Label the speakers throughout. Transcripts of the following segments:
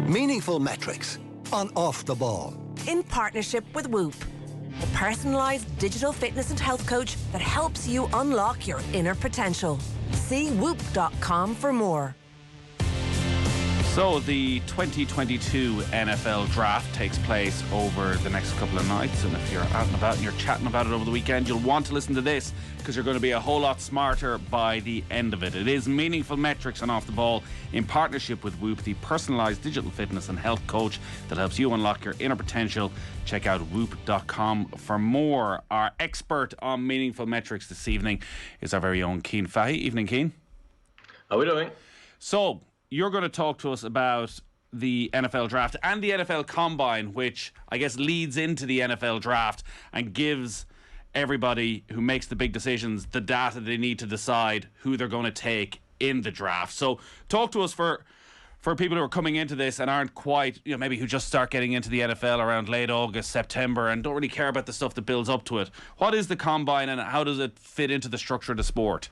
Speaker 1: Meaningful metrics on Off the Ball.
Speaker 2: In partnership with Whoop, the personalised digital fitness and health coach that helps you unlock your inner potential. See whoop.com for more.
Speaker 3: So the 2022 NFL draft takes place over the next couple of nights, and if you're out and about and you're chatting about it over the weekend, you'll want to listen to this because you're going to be a whole lot smarter by the end of it. It is Meaningful Metrics on Off the Ball in partnership with Whoop, the personalised digital fitness and health coach that helps you unlock your inner potential. Check out whoop.com for more. Our expert on Meaningful Metrics this evening is our very own Cian Fahey. Evening, Cian.
Speaker 4: How are we doing?
Speaker 3: So, you're going to talk to us about the NFL draft and the NFL Combine, which I guess leads into the NFL draft and gives everybody who makes the big decisions the data they need to decide who they're going to take in the draft. So talk to us for people who are coming into this and aren't quite, maybe who just start getting into the NFL around late August, September, and don't really care about the stuff that builds up to it. What is the Combine and how does it fit into the structure of the sport?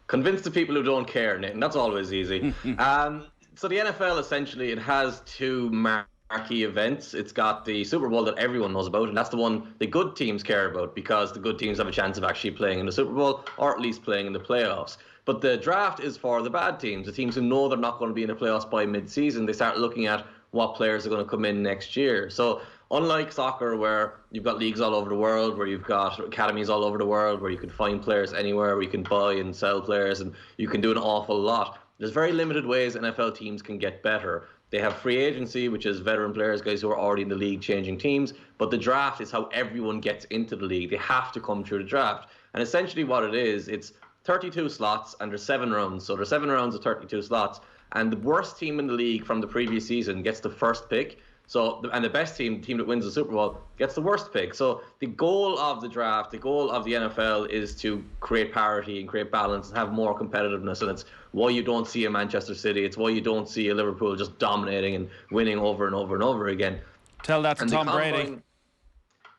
Speaker 4: Convince the people who don't care, Nick, and that's always easy. So the NFL, essentially, it has two marquee events. It's got the Super Bowl that everyone knows about, and that's the one the good teams care about because the good teams have a chance of actually playing in the Super Bowl or at least playing in the playoffs. But the draft is for the bad teams, the teams who know they're not going to be in the playoffs by mid-season. They start looking at what players are going to come in next year. So unlike soccer, where you've got leagues all over the world, where you've got academies all over the world, where you can find players anywhere, where you can buy and sell players, and you can do an awful lot, there's very limited ways NFL teams can get better. They have free agency, which is veteran players, guys who are already in the league changing teams, but the draft is how everyone gets into the league. They have to come through the draft. And essentially what it is, it's 32 slots and there's 7 rounds. So there's 7 rounds of 32 slots. And the worst team in the league from the previous season gets the first pick. And the best team, the team that wins the Super Bowl, gets the worst pick. So the goal of the draft, the goal of the NFL is to create parity and create balance and have more competitiveness. And it's why you don't see a Manchester City. It's why you don't see a Liverpool just dominating and winning over and over and over again.
Speaker 3: Tell that to Tom Brady.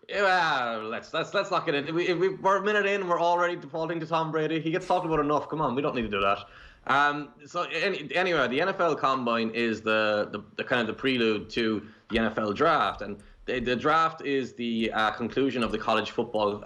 Speaker 4: Yeah, let's not get into it. We're a minute in and we're already defaulting to Tom Brady. He gets talked about enough. Come on, we don't need to do that. Anyway, the NFL Combine is the kind of the prelude to the NFL draft, and the draft is the conclusion of the college football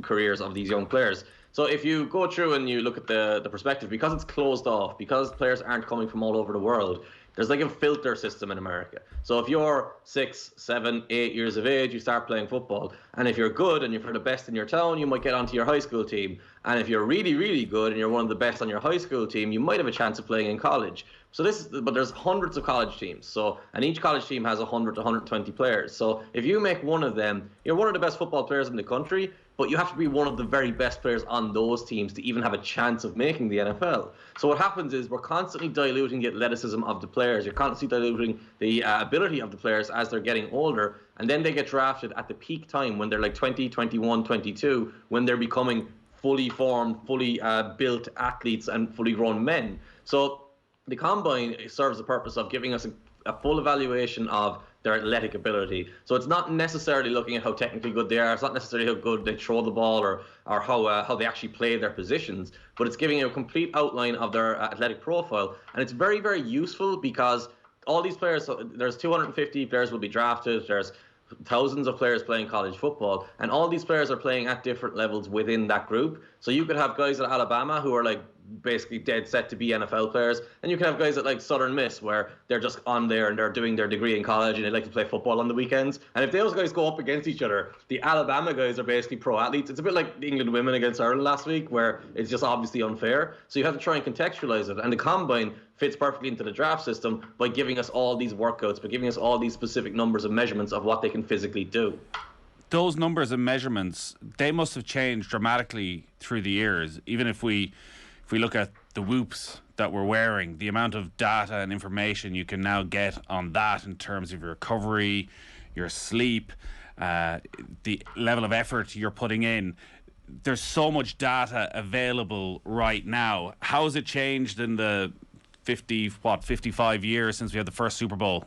Speaker 4: careers of these young players. So if you go through and you look at the perspective, because it's closed off, because players aren't coming from all over the world, there's like a filter system in America. So if you're 6, 7, 8 years of age, you start playing football. And if you're good and you're the best in your town, you might get onto your high school team. And if you're really, really good and you're one of the best on your high school team, you might have a chance of playing in college. But there's hundreds of college teams. And each college team has 100 to 120 players. So if you make one of them, you're one of the best football players in the country, but you have to be one of the very best players on those teams to even have a chance of making the NFL. So what happens is we're constantly diluting the athleticism of the players. You're constantly diluting the ability of the players as they're getting older. And then they get drafted at the peak time when they're like 20, 21, 22, when they're becoming fully formed, fully built athletes and fully grown men. So the Combine serves the purpose of giving us a full evaluation of their athletic ability. So it's not necessarily looking at how technically good they are. It's not necessarily how good they throw the ball or how they actually play their positions, but it's giving you a complete outline of their athletic profile. And it's very, very useful because all these players, so there's 250 players will be drafted. There's thousands of players playing college football, and all these players are playing at different levels within that group. So you could have guys at Alabama who are like basically dead set to be NFL players, and you can have guys at like Southern Miss where they're just on there and they're doing their degree in college and they like to play football on the weekends. And if those guys go up against each other, the Alabama guys are basically pro athletes. It's a bit like the England women against Ireland last week, where it's just obviously unfair. So you have to try and contextualize it, and the Combine fits perfectly into the draft system by giving us all these workouts, by giving us all these specific numbers and measurements of what they can physically do.
Speaker 3: Those numbers and measurements, they must have changed dramatically through the years. Even if we look at the whoops that we're wearing, the amount of data and information you can now get on that in terms of your recovery, your sleep, the level of effort you're putting in. There's so much data available right now. How has it changed in the 55 years since we had the first Super Bowl?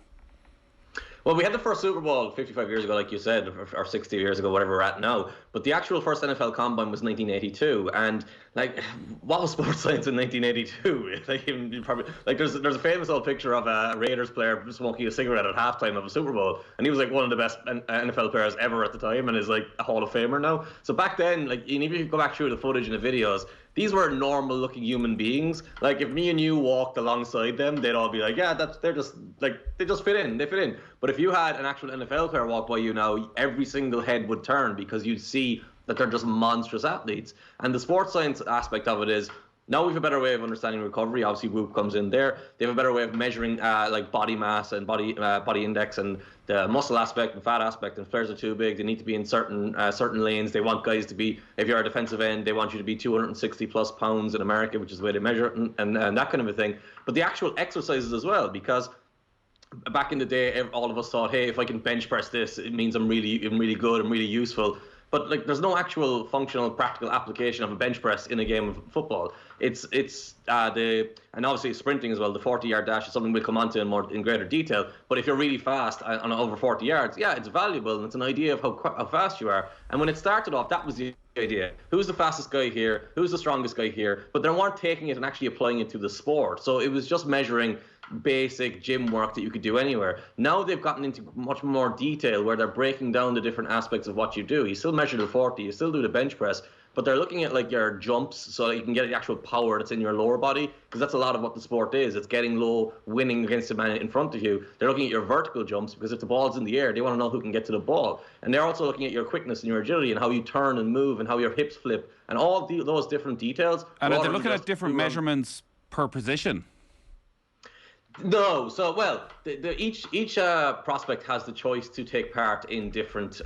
Speaker 4: Well, we had the first Super Bowl 55 years ago, like you said, or 60 years ago, whatever we're at now. But the actual first NFL Combine was 1982, and like, what was sports science in 1982? There's a famous old picture of a Raiders player smoking a cigarette at halftime of a Super Bowl, and he was like one of the best NFL players ever at the time, and is like a Hall of Famer now. So back then, like, even if you go back through the footage and the videos, these were normal-looking human beings. Like, if me and you walked alongside them, they'd all be like, yeah, they just fit in. They fit in. But if you had an actual NFL player walk by you now, every single head would turn, because you'd see that they're just monstrous athletes. And the sports science aspect of it is, now we have a better way of understanding recovery. Obviously, Whoop comes in there. They have a better way of measuring like body mass and body index and the muscle aspect and fat aspect. And if players are too big, they need to be in certain lanes. They want guys to be, if you're a defensive end, they want you to be 260 plus pounds in America, which is the way they measure it, and that kind of a thing. But the actual exercises as well, because back in the day, all of us thought, hey, if I can bench press this, it means I'm really good, I'm really useful. But like, there's no actual functional, practical application of a bench press in a game of football. And obviously sprinting as well. The 40-yard dash is something we'll come on to in greater detail. But if you're really fast on over 40 yards, yeah, it's valuable, and it's an idea of how fast you are. And when it started off, that was the idea. Who's the fastest guy here? Who's the strongest guy here? But they weren't taking it and actually applying it to the sport. So it was just measuring basic gym work that you could do anywhere. Now they've gotten into much more detail, where they're breaking down the different aspects of what you do. You still measure the 40, you still do the bench press, but they're looking at like your jumps, so that you can get the actual power that's in your lower body, because that's a lot of what the sport is. It's getting low, winning against the man in front of you. They're looking at your vertical jumps, because if the ball's in the air, they want to know who can get to the ball. And they're also looking at your quickness and your agility, and how you turn and move, and how your hips flip, and all those different details.
Speaker 3: And they're looking at different measurements per position.
Speaker 4: No, so each prospect has the choice to take part in different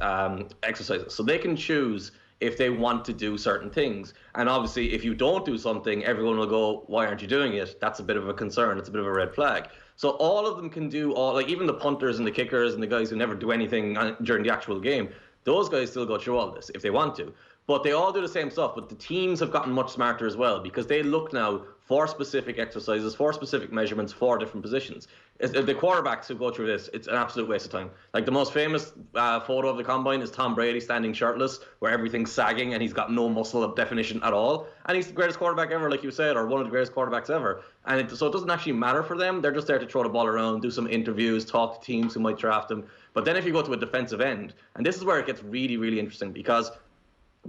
Speaker 4: exercises, so they can choose if they want to do certain things. And obviously, if you don't do something, everyone will go, "Why aren't you doing it?" That's a bit of a concern. It's a bit of a red flag. So all of them can do like even the punters and the kickers and the guys who never do anything during the actual game. Those guys still go through all this if they want to. But they all do the same stuff, but the teams have gotten much smarter as well, because they look now for specific exercises, for specific measurements, for different positions. The quarterbacks who go through this, it's an absolute waste of time. Like, the most famous photo of the Combine is Tom Brady standing shirtless, where everything's sagging and he's got no muscle of definition at all. And he's the greatest quarterback ever, like you said, or one of the greatest quarterbacks ever. And so it doesn't actually matter for them. They're just there to throw the ball around, do some interviews, talk to teams who might draft them. But then if you go to a defensive end, and this is where it gets really, really interesting, because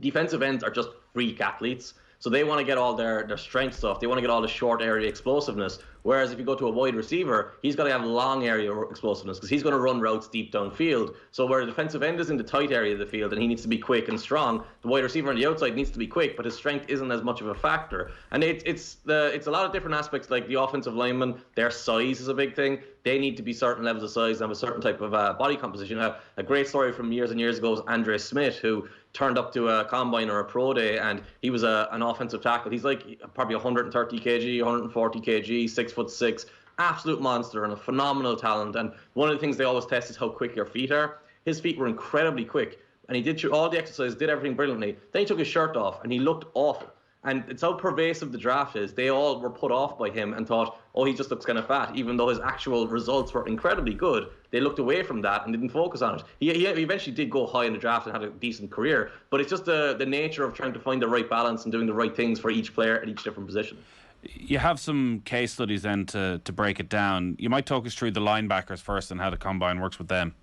Speaker 4: defensive ends are just freak athletes. So they want to get all their strength stuff. They want to get all the short area explosiveness. Whereas if you go to a wide receiver, he's got to have long area explosiveness, because he's going to run routes deep downfield. So where a defensive end is in the tight area of the field and he needs to be quick and strong, the wide receiver on the outside needs to be quick, but his strength isn't as much of a factor. And it's a lot of different aspects. Like the offensive lineman, their size is a big thing. They need to be certain levels of size and have a certain type of body composition. A great story from years and years ago was Andre Smith, who turned up to a combine or a pro day, and he was an offensive tackle. He's like probably 130 kg, 140 kg, 6'6", absolute monster and a phenomenal talent. And one of the things they always test is how quick your feet are. His feet were incredibly quick, and he did through all the exercises, did everything brilliantly. Then he took his shirt off, and he looked awful. And it's how pervasive the draft is. They all were put off by him and thought, oh, he just looks kind of fat, even though his actual results were incredibly good. They looked away from that and didn't focus on it. He eventually did go high in the draft and had a decent career, but it's just the nature of trying to find the right balance and doing the right things for each player at each different position.
Speaker 3: You have some case studies then to break it down. You might talk us through the linebackers first and how the Combine works with them.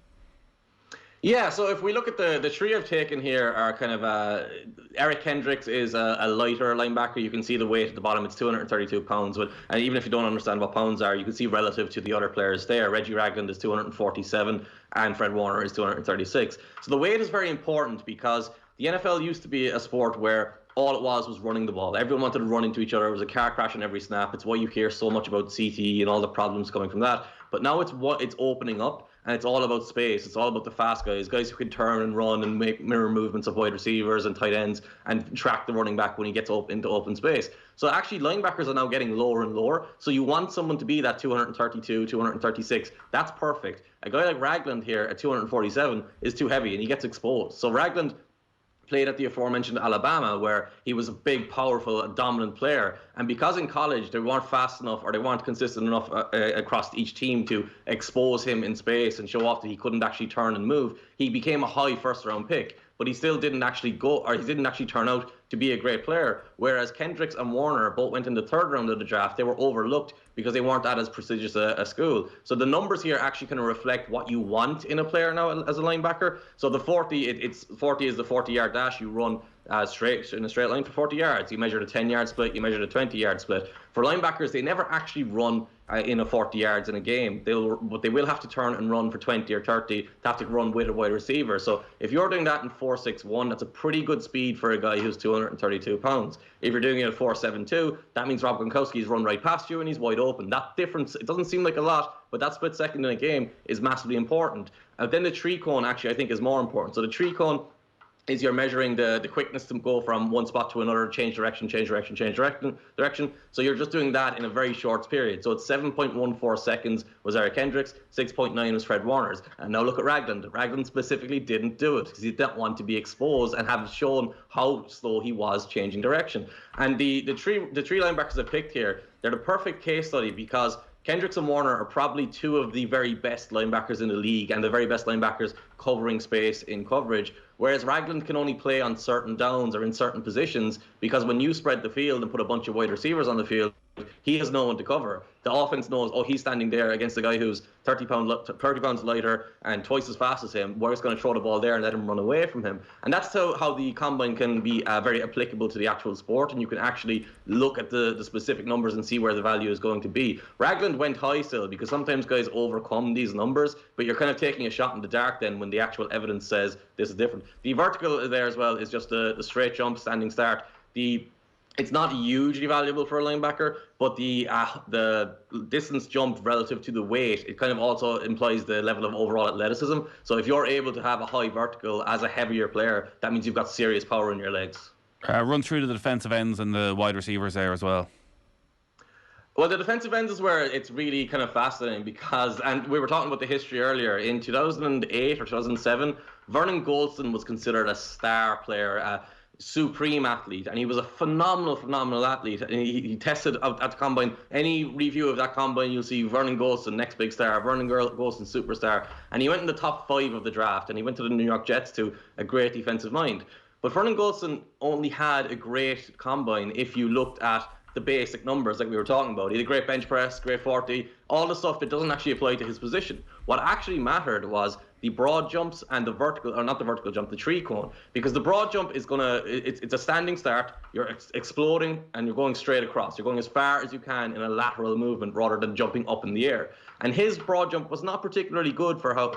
Speaker 4: Yeah, so if we look at the three I've taken here are kind of Eric Kendricks is a lighter linebacker. You can see the weight at the bottom. It's 232 pounds. And even if you don't understand what pounds are, you can see relative to the other players there. Reggie Ragland is 247 and Fred Warner is 236. So the weight is very important, because the NFL used to be a sport where all it was running the ball. Everyone wanted to run into each other. It was a car crash on every snap. It's why you hear so much about CTE and all the problems coming from that. But now it's opening up. And it's all about space. It's all about the fast guys who can turn and run and make mirror movements of wide receivers and tight ends and track the running back when he gets into open space. So actually, linebackers are now getting lower and lower. So you want someone to be that 232, 236. That's perfect. A guy like Ragland here at 247 is too heavy and he gets exposed. So Ragland played at the aforementioned Alabama, where he was a big, powerful, dominant player. And because in college they weren't fast enough or they weren't consistent enough across each team to expose him in space and show off that he couldn't actually turn and move, he became a high first-round pick. But he still didn't actually turn out to be a great player. Whereas Kendricks and Warner both went in the third round of the draft. They were overlooked because they weren't at as prestigious a school. So the numbers here actually kind of reflect what you want in a player now as a linebacker. So the 40, 40 is the 40-yard dash you run straight in a straight line for 40 yards. You measure the 10-yard split, you measure the 20-yard split. For linebackers, they never actually run in a 40 yards in a game. But they will have to turn and run for 20 or 30. They have to run with a wide receiver. So if you're doing that in 4.61, that's a pretty good speed for a guy who's 232 pounds. If you're doing it at 4.72, that means Rob Gronkowski's run right past you and he's wide open. That difference, it doesn't seem like a lot, but that split second in a game is massively important. And then the tree cone actually I think is more important. So the tree cone is you're measuring the quickness to go from one spot to another, change direction. So you're just doing that in a very short period. So it's 7.14 seconds was Eric Kendricks, 6.9 was Fred Warner's. And now look at Ragland. Ragland specifically didn't do it because he didn't want to be exposed and have shown how slow he was changing direction. And the three linebackers I picked here, they're the perfect case study because Kendricks and Warner are probably two of the very best linebackers in the league and the very best linebackers covering space in coverage, whereas Ragland can only play on certain downs or in certain positions because when you spread the field and put a bunch of wide receivers on the field, he has no one to cover. The offense knows, oh, he's standing there against a guy who's 30 pounds lighter and twice as fast as him. We're just going to throw the ball there and let him run away from him. And that's how the combine can be very applicable to the actual sport, and you can actually look at the specific numbers and see where the value is going to be. Ragland went high still because sometimes guys overcome these numbers, but you're kind of taking a shot in the dark then when the actual evidence says this is different. The vertical there as well is just the straight jump, standing start. It's not hugely valuable for a linebacker, but the distance jumped relative to the weight, it kind of also implies the level of overall athleticism. So if you're able to have a high vertical as a heavier player, that means you've got serious power in your legs.
Speaker 3: Run through to the defensive ends and the wide receivers there as well.
Speaker 4: Well, the defensive ends is where it's really kind of fascinating because, and we were talking about the history earlier, in 2008 or 2007, Vernon Goldston was considered a star player, supreme athlete, and he was a phenomenal athlete, and he tested at the combine. Any review of that combine, you'll see Vernon Goldston, next big star, Vernon Goldston, superstar, and he went in the top 5 of the draft, and he went to the New York Jets to a great defensive mind. But Vernon Goldston only had a great combine if you looked at the basic numbers like we were talking about. He had a great bench press, great 40, all the stuff that doesn't actually apply to his position. What actually mattered was the broad jumps and the vertical, or not the vertical jump, the tree cone. Because the broad jump is it's a standing start, you're exploding and you're going straight across. You're going as far as you can in a lateral movement rather than jumping up in the air. And his broad jump was not particularly good for how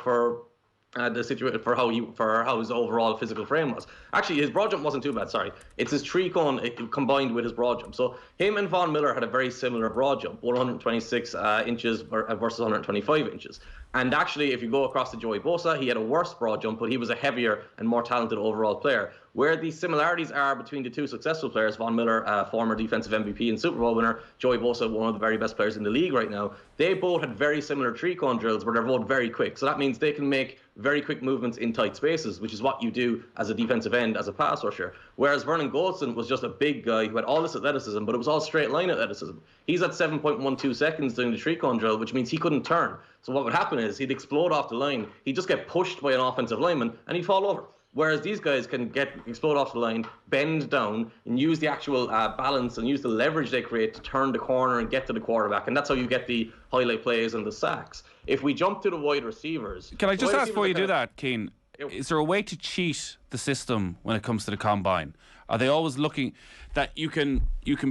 Speaker 4: his overall physical frame was. Actually, his broad jump wasn't too bad, sorry. It's his tree cone combined with his broad jump. So him and Von Miller had a very similar broad jump, 126 inches versus 125 inches. And actually, if you go across to Joey Bosa, he had a worse broad jump, but he was a heavier and more talented overall player. Where the similarities are between the two successful players, Von Miller, former defensive MVP and Super Bowl winner, Joey Bosa, one of the very best players in the league right now, they both had very similar tree cone drills where they're both very quick. So that means they can make very quick movements in tight spaces, which is what you do as a defensive end, as a pass rusher. Whereas Vernon Goldston was just a big guy who had all this athleticism, but it was all straight line athleticism. He's at 7.12 seconds doing the tree cone drill, which means he couldn't turn. So what would happen is he'd explode off the line, he'd just get pushed by an offensive lineman, and he'd fall over. Whereas these guys can explode off the line, bend down, and use the actual balance and use the leverage they create to turn the corner and get to the quarterback. And that's how you get the highlight plays and the sacks. If we jump to the wide receivers...
Speaker 3: Can I just ask before you do that, Cian, is there a way to cheat the system when it comes to the combine? Are they always looking that you can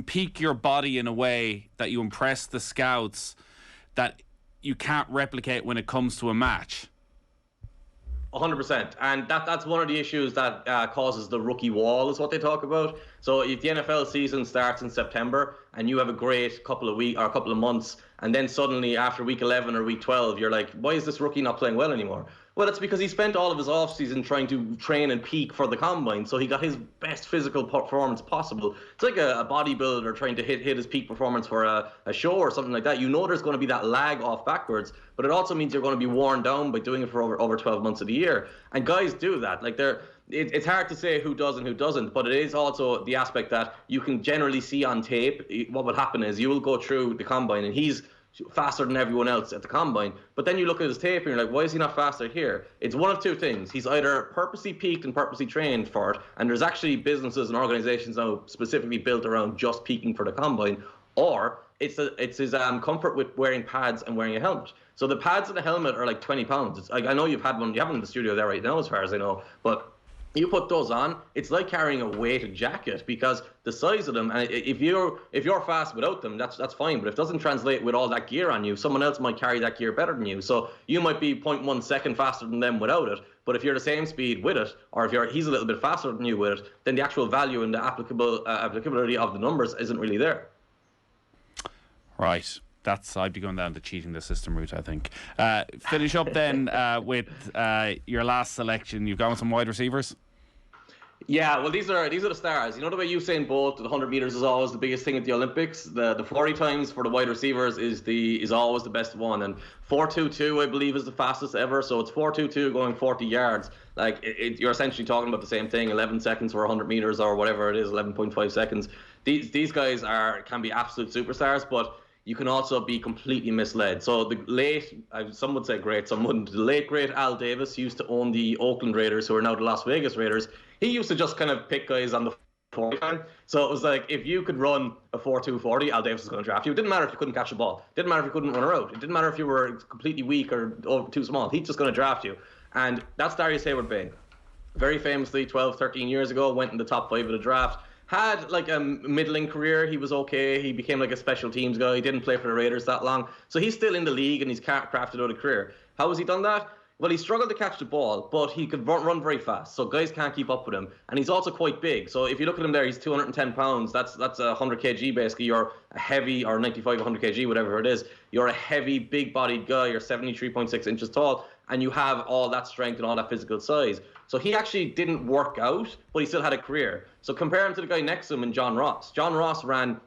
Speaker 3: peak your body in a way that you impress the scouts that you can't replicate when it comes to a match?
Speaker 4: 100%, and that's one of the issues that causes the rookie wall, is what they talk about. So if the NFL season starts in September and you have a great couple of weeks or a couple of months, and then suddenly after week 11 or week 12 you're like, why is this rookie not playing well anymore? Well, it's because he spent all of his offseason trying to train and peak for the combine, so he got his best physical performance possible. It's like a bodybuilder trying to hit his peak performance for a show or something like that. You know there's going to be that lag off backwards, but it also means you're going to be worn down by doing it for over 12 months of the year. And guys do that. Like it's hard to say who does and who doesn't, but it is also the aspect that you can generally see on tape. What would happen is you will go through the combine and he's faster than everyone else at the combine, but then you look at his tape and you're like, why is he not faster here? It's one of two things. He's either purposely peaked and purposely trained for it, and there's actually businesses and organizations now specifically built around just peaking for the combine, or it's his comfort with wearing pads and wearing a helmet. So the pads and the helmet are like 20 pounds. It's like, I know you've had one, you have one in the studio there right now as far as I know, but you put those on, it's like carrying a weighted jacket because the size of them, and if you're fast without them, that's fine, but if it doesn't translate with all that gear on you, someone else might carry that gear better than you. So you might be 0.1 second faster than them without it, but if you're the same speed with it, or if he's a little bit faster than you with it, then the actual value and the applicability of the numbers isn't really there.
Speaker 3: Right. I'd be going down the cheating the system route, I think. Finish up then with your last selection. You've gone with some wide receivers.
Speaker 4: Yeah, well, these are the stars. You know the way Usain Bolt, the 100 meters is always the biggest thing at the Olympics. The 40 times for the wide receivers is always the best one, and 4.22 I believe is the fastest ever. So it's 4.22 going 40 yards. Like you're essentially talking about the same thing. 11 seconds for 100 meters or whatever it is, 11.5 seconds. These guys can be absolute superstars, but you can also be completely misled. So the late, some would say great, some wouldn't. The late, great Al Davis used to own the Oakland Raiders, who are now the Las Vegas Raiders. He used to just kind of pick guys on the 40 time. So it was like, if you could run a 4.240, Al Davis was going to draft you. It didn't matter if you couldn't catch the ball. It didn't matter if you couldn't run a route. It didn't matter if you were completely weak or too small. He's just going to draft you. And that's Darius Hayward-Bay. Very famously, 12, 13 years ago, went in the top 5 of the draft. Had like a middling career. He was okay. He became like a special teams guy. He didn't play for the Raiders that long. So he's still in the league and he's crafted out a career. How has he done that? Well, he struggled to catch the ball, but he could run very fast. So guys can't keep up with him. And he's also quite big. So if you look at him there, he's 210 pounds. That's 100 kg basically. You're a heavy, or 95, 100 kg, whatever it is. You're a heavy, big-bodied guy. You're 73.6 inches tall. And you have all that strength and all that physical size. So he actually didn't work out, but he still had a career. So compare him to the guy next to him in John Ross. John Ross ran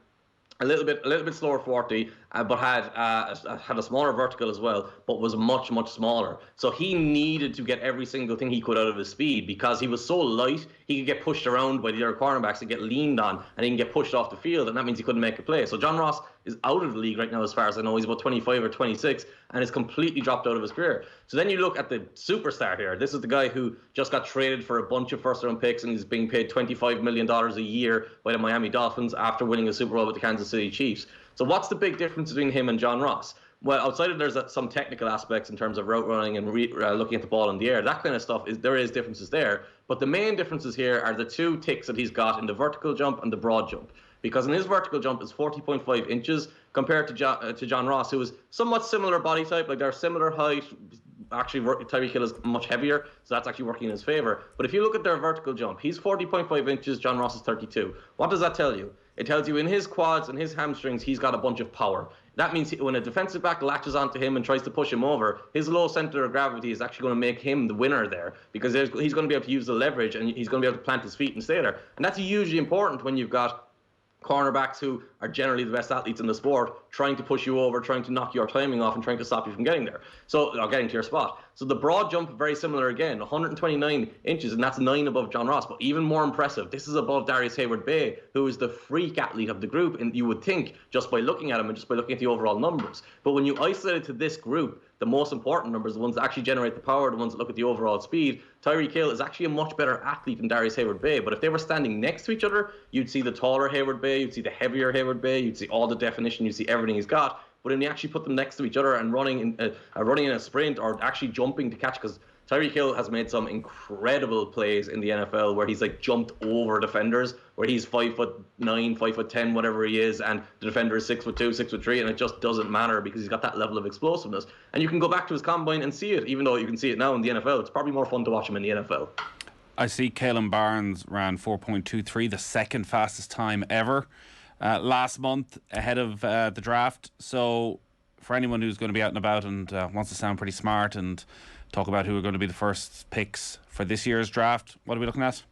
Speaker 4: a little bit slower 40, but had a smaller vertical as well, but was much, much smaller. So he needed to get every single thing he could out of his speed because he was so light, he could get pushed around by the other cornerbacks and get leaned on, and he can get pushed off the field, and that means he couldn't make a play. So John Ross is out of the league right now as far as I know. He's about 25 or 26 and is completely dropped out of his career. So then you look at the superstar here. This is the guy who just got traded for a bunch of first-round picks and he's being paid $25 million a year by the Miami Dolphins after winning a Super Bowl with the Kansas City Chiefs. So what's the big difference between him and John Ross? Well, outside of there's some technical aspects in terms of route running and looking at the ball in the air, that kind of stuff, there is differences there. But the main differences here are the two ticks that he's got in the vertical jump and the broad jump. Because in his vertical jump is 40.5 inches compared to John Ross, who is somewhat similar body type, like they're similar height. Actually, Tyreek Hill is much heavier, so that's actually working in his favor. But if you look at their vertical jump, he's 40.5 inches, John Ross is 32. What does that tell you? It tells you in his quads and his hamstrings, he's got a bunch of power. That means when a defensive back latches onto him and tries to push him over, his low center of gravity is actually going to make him the winner there because he's going to be able to use the leverage and he's going to be able to plant his feet and stay there. And that's hugely important when you've got cornerbacks who are generally the best athletes in the sport trying to push you over, trying to knock your timing off and trying to stop you from getting there. Or getting to your spot. So the broad jump, very similar again, 129 inches, and that's 9 above John Ross. But even more impressive, this is above Darius Hayward-Bay, who is the freak athlete of the group, and you would think just by looking at him and just by looking at the overall numbers. But when you isolate it to this group, the most important numbers, the ones that actually generate the power, the ones that look at the overall speed, Tyreek Hill is actually a much better athlete than Darius Hayward-Bay. But if they were standing next to each other, you'd see the taller Hayward-Bay, you'd see the heavier Hayward-Bay, you'd see all the definition, you'd see everything he's got. But when you actually put them next to each other and running in a sprint or actually jumping to catch, because Tyreek Hill has made some incredible plays in the NFL where he's like jumped over defenders, where he's 5'9", 5'10", whatever he is, and the defender is 6'2", 6'3", and it just doesn't matter because he's got that level of explosiveness. And you can go back to his combine and see it, even though you can see it now in the NFL. It's probably more fun to watch him in the NFL.
Speaker 3: I see Kalen Barnes ran 4.23, the second fastest time ever last month ahead of the draft. So for anyone who's going to be out and about and wants to sound pretty smart and talk about who are going to be the first picks for this year's draft, what are we looking at?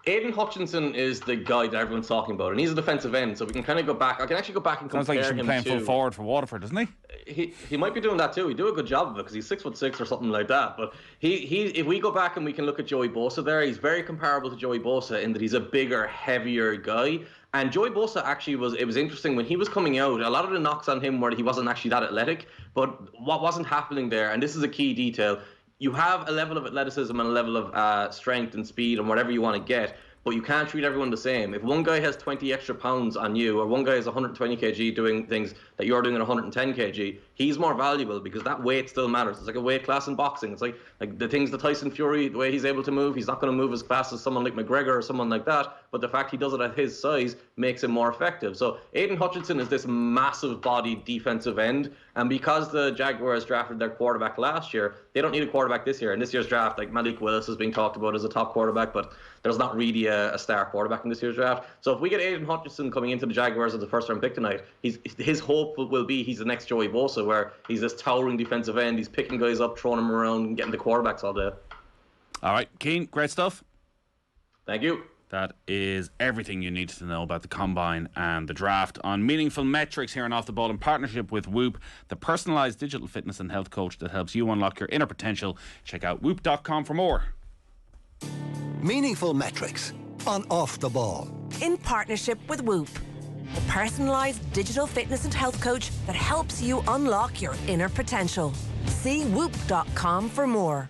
Speaker 4: Aidan Hutchinson is the guy that everyone's talking about, and he's a defensive end, so we can kind of go back. I can actually go back and
Speaker 3: Sounds like
Speaker 4: compare
Speaker 3: he should
Speaker 4: him
Speaker 3: be playing
Speaker 4: to...
Speaker 3: full forward for Waterford, doesn't he?
Speaker 4: He might be doing that too. He'd do a good job of it because he's 6'6" or something like that. But he if we go back and we can look at Joey Bosa there, he's very comparable to Joey Bosa in that he's a bigger, heavier guy. And Joey Bosa actually it was interesting when he was coming out. A lot of the knocks on him were he wasn't actually that athletic, but what wasn't happening there, and this is a key detail, you have a level of athleticism and a level of strength and speed and whatever you want to get, but you can't treat everyone the same. If one guy has 20 extra pounds on you, or one guy is 120 kg doing things that you're doing at 110 kg, he's more valuable because that weight still matters. It's like a weight class in boxing. It's like the things that Tyson Fury, the way he's able to move, he's not going to move as fast as someone like McGregor or someone like that, but the fact he does it at his size makes him more effective. So Aidan Hutchinson is this massive bodied defensive end, and because the Jaguars drafted their quarterback last year, they don't need a quarterback this year. In this year's draft, like Malik Willis is being talked about as a top quarterback, but there's not really a star quarterback in this year's draft. So if we get Aidan Hutchinson coming into the Jaguars as a first-round pick tonight, his hope will be he's the next Joey Bosa, where he's this towering defensive end. He's picking guys up, throwing them around, and getting the quarterbacks all day.
Speaker 3: All right, Cian, great stuff.
Speaker 4: Thank you.
Speaker 3: That is everything you need to know about the Combine and the draft on Meaningful Metrics here on Off the Ball in partnership with Whoop, the personalised digital fitness and health coach that helps you unlock your inner potential. Check out whoop.com for more.
Speaker 1: Meaningful Metrics on Off the Ball.
Speaker 2: In partnership with Whoop, the personalised digital fitness and health coach that helps you unlock your inner potential. See whoop.com for more.